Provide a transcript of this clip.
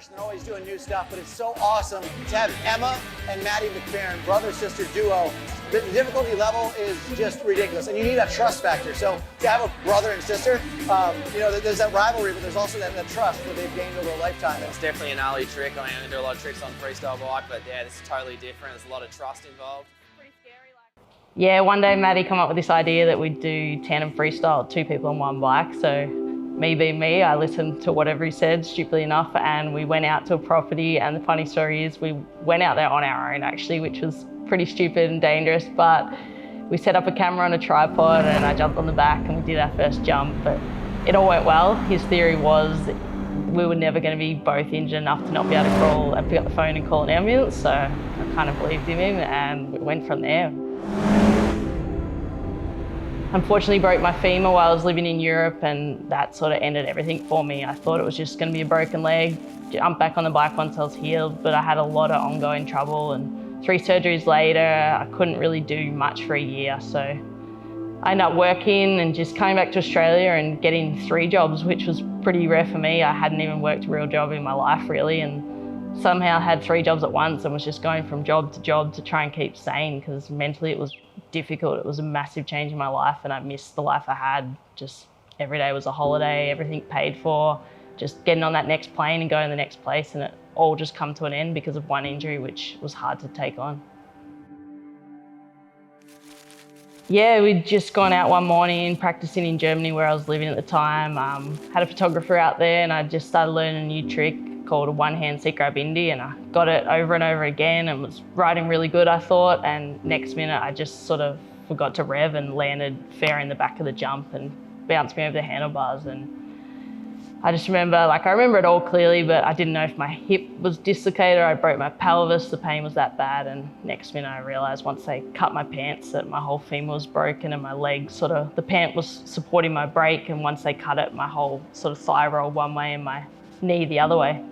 push and they're always doing new stuff, but it's so awesome to have Emma and Matty McFerran, brother-sister duo. The difficulty level is just ridiculous, and you need that trust factor. So to have a brother and sister, you know, there's that rivalry, but there's also that trust that they've gained over a lifetime. It's definitely an early trick. I mean, I do a lot of tricks on freestyle bike, but yeah, this is totally different. There's a lot of trust involved. Yeah, one day Matty come up with this idea that we'd do tandem freestyle, 2 people on 1 bike. So me being me, I listened to whatever he said, stupidly enough, and we went out to a property. And the funny story is we went out there on our own actually, which was pretty stupid and dangerous, but we set up a camera on a tripod and I jumped on the back and we did our first jump, but it all went well. His theory was we were never going to be both injured enough to not be able to crawl and pick up the phone and call an ambulance, so I kind of believed in him and we went from there. Unfortunately broke my femur while I was living in Europe, and that sort of ended everything for me. I thought it was just going to be a broken leg, jumped back on the bike once I was healed, but I had a lot of ongoing trouble, and 3 surgeries later I couldn't really do much for a year. So I ended up working and just coming back to Australia and getting 3 jobs, which was pretty rare for me. I hadn't even worked a real job in my life really, and somehow had 3 jobs at once and was just going from job to try and keep sane, because mentally it was difficult. It was a massive change in my life and I missed the life I had. Just every day was a holiday, everything paid for, just getting on that next plane and going to the next place, and it all just come to an end because of one injury, which was hard to take on. Yeah, we'd just gone out one morning practicing in Germany where I was living at the time. Had a photographer out there and I just started learning a new trick called a one-hand seat grab indie, and I got it over and over again and was riding really good, I thought, and next minute I just sort of forgot to rev and landed fair in the back of the jump and bounced me over the handlebars. And I just remember, I remember it all clearly, but I didn't know if my hip was dislocated or I broke my pelvis, the pain was that bad, and next minute I realised once they cut my pants that my whole femur was broken and my leg the pant was supporting my brake, and once they cut it, my whole sort of thigh rolled one way and my knee the other way.